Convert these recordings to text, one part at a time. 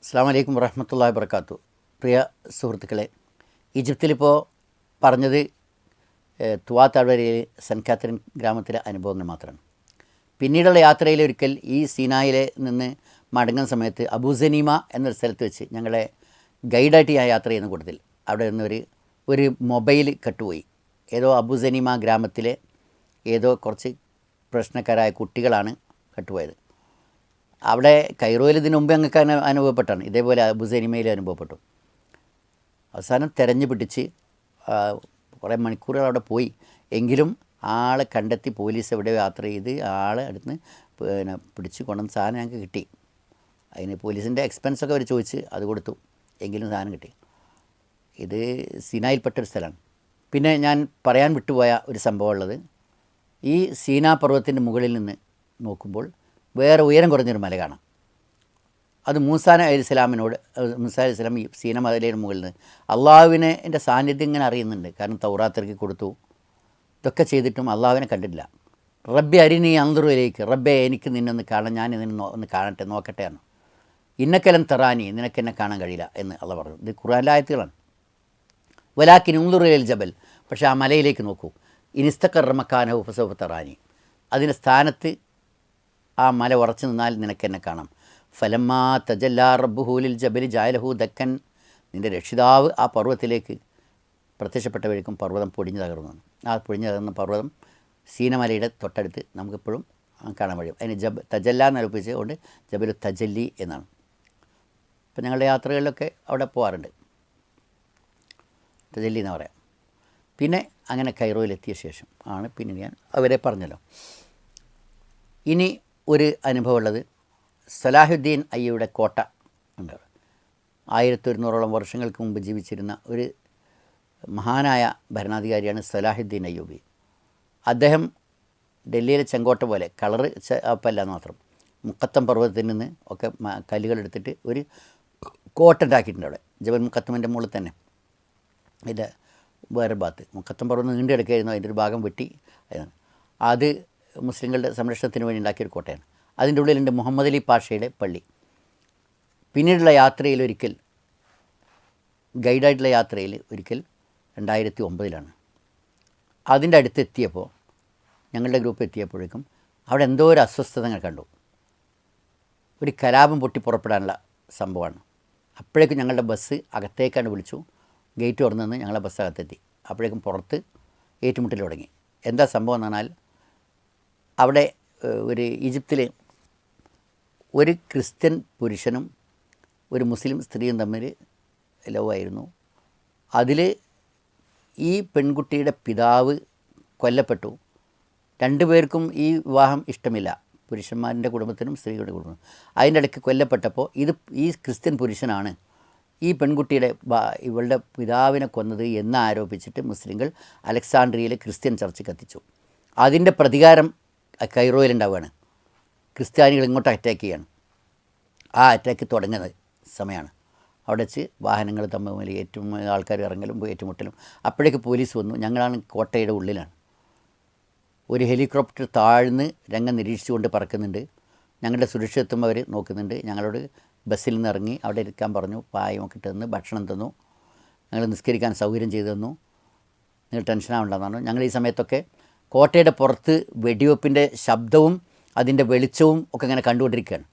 അസ്സാം വലൈക്കും വറഹ്മത്തുള്ളാഹി വബറകാത്തു. പ്രിയ സുഹൃത്തുക്കളെ, ഈജിപ്തിലിപ്പോൾ പറഞ്ഞത് തുവാ താഴ്വരയിൽ സെൻറ്റ് കാത്തറിൻ ഗ്രാമത്തിലെ അനുഭവങ്ങൾ മാത്രമാണ്. പിന്നീടുള്ള യാത്രയിൽ ഒരിക്കൽ ഈ സീനായിലെ നിന്ന് മടങ്ങുന്ന സമയത്ത് അബൂസനീമ എന്നൊരു സ്ഥലത്ത് വെച്ച് ഞങ്ങളെ ഗൈഡായിട്ട് ഞാൻ യാത്ര ചെയ്യുന്ന കൂട്ടത്തിൽ അവിടെ നിന്ന് ഒരു മൊബൈൽ കട്ടുപോയി. ഏതോ അബൂസനീമ ഗ്രാമത്തിലെ ഏതോ കുറച്ച് പ്രശ്നക്കാരായ കുട്ടികളാണ് കട്ടുപോയത്. അവിടെ കൈറോയിൽ ഇതിന് മുമ്പ് ഞങ്ങൾക്ക് അനുഭവപ്പെട്ടാണ്, ഇതേപോലെ അബൂസനീമയിൽ അനുഭവപ്പെട്ടു. അവസാനം തെരഞ്ഞു പിടിച്ച് കുറേ മണിക്കൂറുകൾ അവിടെ പോയി. എങ്കിലും ആളെ കണ്ടെത്തി പോലീസ് എവിടെ യാത്ര ചെയ്ത് ആളെ അടുത്ത് പിടിച്ച് കൊണ്ടുവന്ന സാധനം ഞങ്ങൾക്ക് കിട്ടി. അതിന് പോലീസിൻ്റെ എക്സ്പെൻസൊക്കെ അവർ ചോദിച്ച് അത് കൊടുത്തു, എങ്കിലും സാധനം കിട്ടി. ഇത് സീനായിൽപ്പെട്ടൊരു സ്ഥലമാണ്. പിന്നെ ഞാൻ പറയാൻ വിട്ടുപോയ ഒരു സംഭവം ഉള്ളത്, ഈ സീനാ പർവ്വതത്തിൻ്റെ മുകളിൽ നിന്ന് നോക്കുമ്പോൾ വേറെ ഉയരം കുറഞ്ഞൊരു മല കാണാം. അത് മൂസാ അലൈഹിസ്സലാം ഈ സീന മലയുടെ മുകളിൽ നിന്ന് അള്ളാഹുവിനെ എൻ്റെ സാന്നിധ്യം ഇങ്ങനെ അറിയുന്നുണ്ട്. കാരണം തൗറാത്തിറക്കി കൊടുത്തു, ഇതൊക്കെ ചെയ്തിട്ടും അള്ളാഹുവിനെ കണ്ടിട്ടില്ല. റബ്ബെ അരിനി അന്തുറുവിലേക്ക്, റബ്ബെ എനിക്ക് നിന്നൊന്ന് കാണാൻ, ഞാൻ ഇതിനെ ഒന്ന് കാണട്ടെ, നോക്കട്ടെ എന്ന്. ഇന്നക്കലം തറാനി, നിനക്കെന്നെ കാണാൻ കഴിയില്ല എന്ന് അള്ളാഹ് പറഞ്ഞു. ഇത് ഖുർആനിലെ ആയത്തുകളാണ്. വലാക്കിൻ ഉന്തുറുൽ ജബൽ, പക്ഷേ ആ മലയിലേക്ക് നോക്കൂ. ഇനിസ്തഖറ മക്കാനഹു ഫസൗഫ തറാനി, അതിൻ്റെ സ്ഥാനത്ത് ആ മല ഉറച്ചു നിന്നാൽ നിനക്കെന്നെ കാണാം. ഫലമ്മാ തജല്ലാ റബ്ബുഹു ലിൽ ജബലി ജഅലഹു ദക്കൻ, നിൻ്റെ രക്ഷിതാവ് ആ പർവ്വതത്തിലേക്ക് പ്രത്യക്ഷപ്പെട്ട വഴിക്കും പർവ്വതം പൊടിഞ്ഞു തകർന്നു. ആ പൊടിഞ്ഞു തകർന്ന പർവ്വതം സീനമലയുടെ തൊട്ടടുത്ത് നമുക്കിപ്പോഴും കാണാൻ കഴിയും. അതിന് തജല്ല എന്നൊരുപ്പിച്ച് കൊണ്ട് ജബലു തജല്ലി എന്നാണ്. ഇപ്പം ഞങ്ങളുടെ യാത്രകളിലൊക്കെ അവിടെ പോകാറുണ്ട്, തജല്ലി എന്ന് പറയാം. പിന്നെ അങ്ങനെ കൈറോയിലെത്തിയ ശേഷം ആണ് പിന്നെ ഞാൻ അവരെ പറഞ്ഞല്ലോ. ഇനി ഒരു അനുഭവമുള്ളത്, സലാഹുദ്ദീൻ അയ്യൂബിയുടെ കോട്ട ഉണ്ട്. 1100ഓളം വർഷങ്ങൾക്ക് മുമ്പ് ജീവിച്ചിരുന്ന ഒരു മഹാനായ ഭരണാധികാരിയാണ് സലാഹുദ്ദീൻ അയ്യൂബി. അദ്ദേഹം ഡൽഹിയിലെ ചെങ്കോട്ട പോലെ കളറ് അപ്പല്ല മാത്രം, മുക്കത്തം പർവ്വതത്തിൽ നിന്ന് ഒക്കെ കല്ലുകളെടുത്തിട്ട് ഒരു കോട്ട ഉണ്ടാക്കിയിട്ടുണ്ട് അവിടെ ജബൽ മുക്കത്തമിൻ്റെ മുകളിൽ തന്നെ. ഇതിൻ്റെ വേറെ ഭാഗത്ത് മുക്കത്തം പർവ്വതം നീണ്ടു കിടക്കുകയായിരുന്നു, അതിൻ്റെ ഒരു ഭാഗം വെട്ടി അത് മുസ്ലിങ്ങളുടെ സംരക്ഷണത്തിന് വേണ്ടി ഉണ്ടാക്കിയൊരു കോട്ടയാണ്. അതിൻ്റെ ഉള്ളിലുണ്ട് മുഹമ്മദ് അലി പാഷയുടെ പള്ളി. പിന്നീടുള്ള യാത്രയിൽ ഒരിക്കൽ, ഗൈഡായിട്ടുള്ള യാത്രയിൽ ഒരിക്കൽ 2009 അതിൻ്റെ അടുത്ത് എത്തിയപ്പോൾ, ഞങ്ങളുടെ ഗ്രൂപ്പ് എത്തിയപ്പോഴേക്കും അവിടെ എന്തോ ഒരു അസ്വസ്ഥതകൾ കണ്ടു. ഒരു കലാപം പൊട്ടി പുറപ്പെടാനുള്ള സംഭവമാണ്. അപ്പോഴേക്കും ഞങ്ങളുടെ ബസ് അകത്തേക്കാണ്ട് വിളിച്ചു. ഗേറ്റ് തുറന്നു നിന്ന് ഞങ്ങളുടെ ബസ് അകത്തെത്തി. അപ്പോഴേക്കും പുറത്ത് ഏറ്റുമുട്ടൽ തുടങ്ങി. എന്താ സംഭവം എന്ന് പറഞ്ഞാൽ, അവിടെ ഒരു ഈജിപ്തിൽ ഒരു ക്രിസ്ത്യൻ പുരുഷനും ഒരു മുസ്ലിം സ്ത്രീയും തമ്മിൽ ലവ് ആയിരുന്നു. അതിൽ ഈ പെൺകുട്ടിയുടെ പിതാവ് കൊല്ലപ്പെട്ടു. രണ്ടുപേർക്കും ഈ വിവാഹം ഇഷ്ടമില്ല, പുരുഷന്മാരുടെ കുടുംബത്തിനും സ്ത്രീയുടെ കുടുംബത്തിനും. അതിൻ്റെ ഇടയ്ക്ക് കൊല്ലപ്പെട്ടപ്പോൾ ഈ ക്രിസ്ത്യൻ പുരുഷനാണ് ഈ പെൺകുട്ടിയുടെ ഇവളുടെ പിതാവിനെ കൊന്നത് എന്ന് ആരോപിച്ചിട്ട് മുസ്ലിങ്ങൾ അലക്സാണ്ട്രിയയിലെ ക്രിസ്ത്യൻ ചർച്ച് കത്തിച്ചു. അതിൻ്റെ പ്രതികാരം കൈറോയിലുണ്ടാവുകയാണ്. ക്രിസ്ത്യാനികൾ ഇങ്ങോട്ട് അറ്റാക്ക് ചെയ്യാണ്. ആ അറ്റാക്ക് തുടങ്ങുന്ന സമയമാണ്. അവിടെ വെച്ച് വാഹനങ്ങൾ തമ്മിൽ ആൾക്കാർ ഇറങ്ങലും ഏറ്റുമുട്ടലും. അപ്പോഴേക്ക് പോലീസ് വന്നു. ഞങ്ങളാണ് കോട്ടയുടെ ഉള്ളിലാണ്. ഒരു ഹെലികോപ്റ്റർ താഴ്ന്ന് രംഗം നിരീക്ഷിച്ചുകൊണ്ട് പറക്കുന്നുണ്ട്. ഞങ്ങളുടെ സുരക്ഷിതത്വം അവർ നോക്കുന്നുണ്ട്. ഞങ്ങളോട് ബസ്സിൽ നിന്ന് ഇറങ്ങി അവിടെ ഇരിക്കാൻ പറഞ്ഞു. പായമൊക്കെ ഇട്ട് തന്ന് ഭക്ഷണം തന്നു. ഞങ്ങൾ നിസ്കരിക്കാൻ സൗകര്യം ചെയ്തു തന്നു. നിങ്ങൾ ടെൻഷനാവുണ്ടെന്നാണ്. ഞങ്ങൾ ഈ സമയത്തൊക്കെ കോട്ടയുടെ പുറത്ത് വെടിവെപ്പിൻ്റെ ശബ്ദവും അതിൻ്റെ വെളിച്ചവും ഒക്കെ ഇങ്ങനെ കണ്ടുകൊണ്ടിരിക്കുകയാണ്.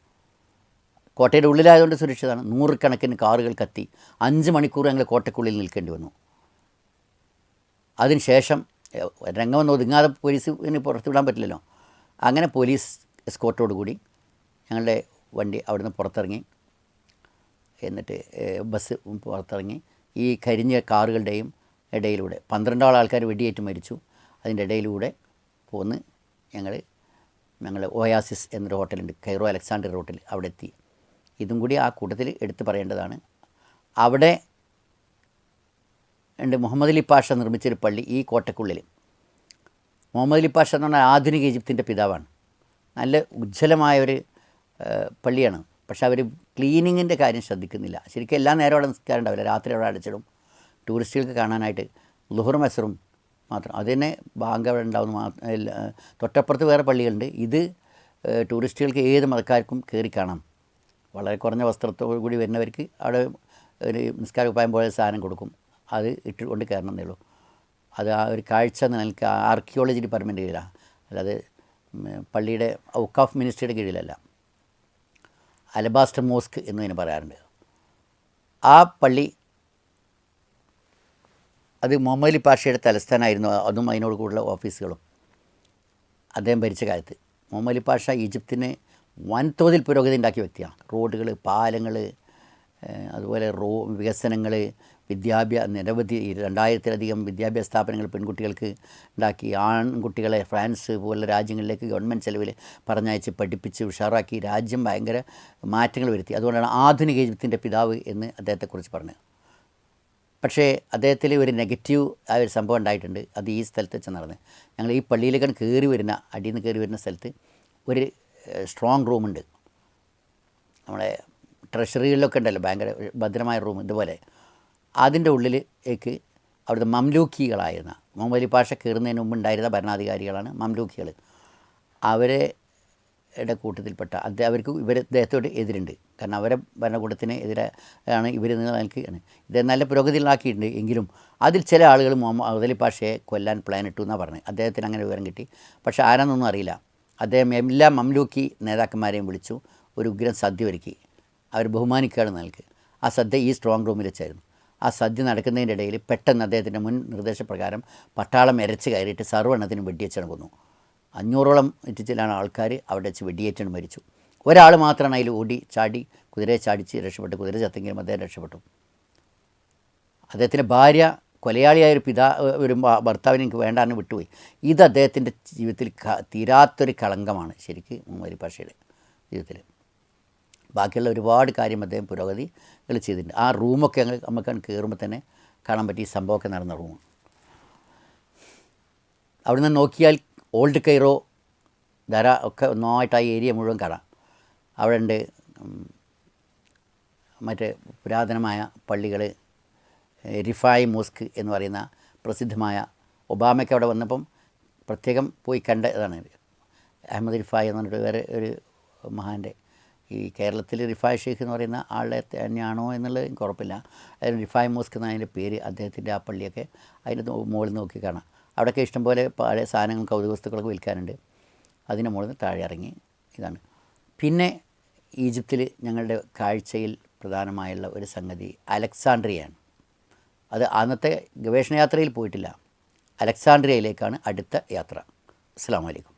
കോട്ടയുടെ ഉള്ളിലായതുകൊണ്ട് സുരക്ഷിതമാണ്. 100 കണക്കിന് കാറുകൾ കത്തി 5 മണിക്കൂർ ഞങ്ങൾ കോട്ടയ്ക്കുള്ളിൽ നിൽക്കേണ്ടി വന്നു. അതിനുശേഷം രംഗമൊന്നും ഒതുങ്ങാതെ പോലീസിന് പുറത്ത് വിടാൻ പറ്റില്ലല്ലോ. അങ്ങനെ പോലീസ് എസ്കോർട്ടോട് കൂടി ഞങ്ങളുടെ വണ്ടി അവിടുന്ന് പുറത്തിറങ്ങി. എന്നിട്ട് ബസ് പുറത്തിറങ്ങി ഈ കരിഞ്ഞ കാറുകളുടെയും ഇടയിലൂടെ 12 ആൾക്കാർ വെടിയേറ്റ് മരിച്ചു. അതിൻ്റെ ഇടയിലൂടെ പോന്ന് ഞങ്ങൾ ഒയാസിസ് എന്നൊരു ഹോട്ടലുണ്ട്, കൈറോ അലക്സാണ്ടർ ഹോട്ടൽ, അവിടെ എത്തി. ഇതും കൂടി ആ കൂട്ടത്തിൽ എടുത്ത് പറയേണ്ടതാണ്. അവിടെ ഉണ്ട് മുഹമ്മദ് അലി പാഷ നിർമ്മിച്ചൊരു പള്ളി ഈ കോട്ടയ്ക്കുള്ളിൽ. മുഹമ്മദ് അലി പാഷ എന്ന് പറഞ്ഞാൽ ആധുനിക ഈജിപ്തിൻ്റെ പിതാവാണ്. നല്ല ഉജ്ജ്വലമായ ഒരു പള്ളിയാണ്. പക്ഷേ അവർ ക്ലീനിങ്ങിൻ്റെ കാര്യം ശ്രദ്ധിക്കുന്നില്ല. ശരിക്കും എല്ലാ നേരം അവിടെ നിൽക്കാറുണ്ടാവില്ല, രാത്രി അവിടെ അടച്ചിടും. ടൂറിസ്റ്റുകൾക്ക് കാണാനായിട്ട് ളുഹുറും അസറും മാത്രം. അത് തന്നെ ബാങ്ക് അവിടെ ഉണ്ടാവുന്ന തൊട്ടപ്പുറത്ത് വേറെ പള്ളികളുണ്ട്. ഇത് ടൂറിസ്റ്റുകൾക്ക് ഏത് മതക്കാർക്കും കയറി കാണാം. വളരെ കുറഞ്ഞ വസ്ത്രത്തോടു കൂടി വരുന്നവർക്ക് അവിടെ ഒരു നിസ്കാര കുപ്പായം പോലെ സാധനം കൊടുക്കും, അത് ഇട്ടുകൊണ്ട് കയറണം എന്നേ ഉള്ളൂ. അത് ആ ഒരു കാഴ്ച എന്ന നിലയ്ക്ക് ആർക്കിയോളജി ഡിപ്പാർട്ട്മെൻറ്റ് കീഴിലാണ്, അല്ലാതെ പള്ളിയുടെ ഔക്കാഫ് മിനിസ്ട്രിയുടെ കീഴിലല്ല. അലബാസ്റ്റർ മോസ്ക് എന്ന് ഇതിന് പറയാറുണ്ട്. ആ പള്ളി അത് മുഹമ്മദ് അലി പാഷയുടെ തലസ്ഥാനമായിരുന്നു, അതും അതിനോട് കൂടുതൽ ഓഫീസുകളും അദ്ദേഹം ഭരിച്ച കാലത്ത്. മുഹമ്മദ് അലി പാഷ ഈജിപ്തിന് വൻതോതിൽ പുരോഗതി ഉണ്ടാക്കിയ വ്യക്തിയാണ്. റോഡുകൾ, പാലങ്ങൾ, അതുപോലെ വികസനങ്ങൾ, നിരവധി 2000-ലധികം വിദ്യാഭ്യാസ സ്ഥാപനങ്ങൾ പെൺകുട്ടികൾക്ക് ഉണ്ടാക്കി. ആൺകുട്ടികളെ ഫ്രാൻസ് പോലുള്ള രാജ്യങ്ങളിലേക്ക് ഗവൺമെൻറ് ചെലവിൽ പറഞ്ഞയച്ച് പഠിപ്പിച്ച് ഉഷാറാക്കി രാജ്യം ഭയങ്കര മാറ്റങ്ങൾ വരുത്തി. അതുകൊണ്ടാണ് ആധുനിക ഈജിപ്തിൻ്റെ പിതാവ് എന്ന് അദ്ദേഹത്തെക്കുറിച്ച് പറഞ്ഞത്. പക്ഷേ അദ്ദേഹത്തിൽ ഒരു നെഗറ്റീവ് ആ ഒരു സംഭവം ഉണ്ടായിട്ടുണ്ട്. അത് ഈ സ്ഥലത്ത് വെച്ച് നടന്നത്. ഞങ്ങൾ ഈ പള്ളിയിലേക്കാണ് അടിയിൽ നിന്ന് കയറി വരുന്ന സ്ഥലത്ത് ഒരു സ്ട്രോങ് റൂമുണ്ട്. നമ്മളെ ട്രഷറികളിലൊക്കെ ഉണ്ടല്ലോ ഭയങ്കര ഭദ്രമായ റൂം, ഇതുപോലെ. അതിൻ്റെ ഉള്ളിലേക്ക് അവിടുത്തെ മംലൂക്കികളായിരുന്ന, മുഹമ്മദ് അലി പാഷ കയറുന്നതിന് മുമ്പ് ഉണ്ടായിരുന്ന ഭരണാധികാരികളാണ് മംലൂക്കികൾ. അവരുടെ കൂട്ടത്തിൽപ്പെട്ട അവർക്ക് ഇദ്ദേഹത്തോട് എതിരുണ്ട്. കാരണം അവരെ ഭരണകൂടത്തിന് എതിരാണ് ഇവർ നിലനിൽക്ക്. ഇത് നല്ല പുരോഗതിയിലാക്കിയിട്ടുണ്ട്. എങ്കിലും അതിൽ ചില ആളുകൾ മുഹമ്മദ് അലി പാഷയെ കൊല്ലാൻ പ്ലാൻ ഇട്ടു എന്നാണ് പറഞ്ഞത്. അദ്ദേഹത്തിന് അങ്ങനെ വിവരം കിട്ടി. പക്ഷേ ആരാന്നൊന്നും അറിയില്ല. അദ്ദേഹം എല്ലാ മംലൂക്കി നേതാക്കന്മാരെയും വിളിച്ചു, ഒരു ഉഗ്രൻ സദ്യ ഒരുക്കി. അവർ ബഹുമാനിക്കുകയാണ് നൽകി. ആ സദ്യ ഈ സ്ട്രോങ് റൂമിൽ വെച്ചായിരുന്നു. ആ സദ്യ നടക്കുന്നതിൻ്റെ ഇടയിൽ പെട്ടെന്ന് അദ്ദേഹത്തിൻ്റെ മുൻ നിർദ്ദേശപ്രകാരം പട്ടാളം ഇരച്ച് കയറിയിട്ട് സർവ്വെണ്ണത്തിനും വെടിയേച്ചാണ് കൊന്നു. 500ഓളം ചിലാണ് ആൾക്കാർ അവിടെ വെച്ച് വെടിയേറ്റാണ് മരിച്ചു. ഒരാൾ മാത്രമാണ് അതിൽ ഓടി ചാടി കുതിരയെ ചാടിച്ച് രക്ഷപ്പെട്ടു. കുതിര ചത്തെങ്കിലും അദ്ദേഹം രക്ഷപ്പെട്ടു. അദ്ദേഹത്തിൻ്റെ ഭാര്യ കൊലയാളിയായൊരു ഒരു ഭർത്താവിനെ എനിക്ക് വേണ്ടാന്ന് വിട്ടുപോയി. ഇത് അദ്ദേഹത്തിൻ്റെ ജീവിതത്തിൽ തീരാത്തൊരു കളങ്കമാണ് ശരിക്ക് മുഹമ്മദ് അലി പാഷയുടെ ജീവിതത്തിൽ. ബാക്കിയുള്ള ഒരുപാട് കാര്യം അദ്ദേഹം പുരോഗതികൾ ചെയ്തിട്ടുണ്ട്. ആ റൂമൊക്കെ നമുക്ക് കയറുമ്പോൾ തന്നെ കാണാൻ പറ്റിയ സംഭവമൊക്കെ നടന്ന റൂം. അവിടെ നിന്ന് നോക്കിയാൽ ഓൾഡ് കൈറോ, ധര ഒക്കെ ഒന്നായിട്ട് ആ ഏരിയ മുഴുവൻ കാണാം. അവിടെ ഉണ്ട് മറ്റേ പുരാതനമായ പള്ളികൾ, റിഫായ് മോസ്ക് എന്ന് പറയുന്ന പ്രസിദ്ധമായ, ഒബാമയ്ക്ക് അവിടെ വന്നപ്പം പ്രത്യേകം പോയി കണ്ട ഇതാണ്. അഹമ്മദ് റിഫായ് എന്ന് പറഞ്ഞിട്ട് വേറെ ഒരു മഹാൻ്റെ, ഈ കേരളത്തിൽ റിഫായ് ഷെയ്ഖ് എന്ന് പറയുന്ന ആളുടെ തന്നെയാണോ എന്നുള്ളത് എനിക്ക് ഉറപ്പില്ല. അതിന് റിഫായ് മോസ്ക് എന്ന അതിൻ്റെ പേര്. അദ്ദേഹത്തിൻ്റെ ആ പള്ളിയൊക്കെ അതിൻ്റെ മുകളിൽ നോക്കി കാണാം. അവിടെയൊക്കെ ഇഷ്ടംപോലെ പഴയ സാധനങ്ങൾ, കൗതുക വസ്തുക്കളൊക്കെ വിൽക്കാനുണ്ട്. അതിൻ്റെ മുകളിൽ നിന്ന് താഴെ ഇറങ്ങി ഇതാണ്. പിന്നെ ഈജിപ്തിൽ ഞങ്ങളുടെ കാഴ്ചയിൽ പ്രധാനമായുള്ള ഒരു സംഗതി അലക്സാണ്ട്രിയയാണ്. അത് അന്നത്തെ ഗവേഷണ യാത്രയിൽ പോയിട്ടില്ല. അലക്സാണ്ട്രിയയിലേക്കാണ് അടുത്ത യാത്ര. അസ്സലാമു അലൈക്കും.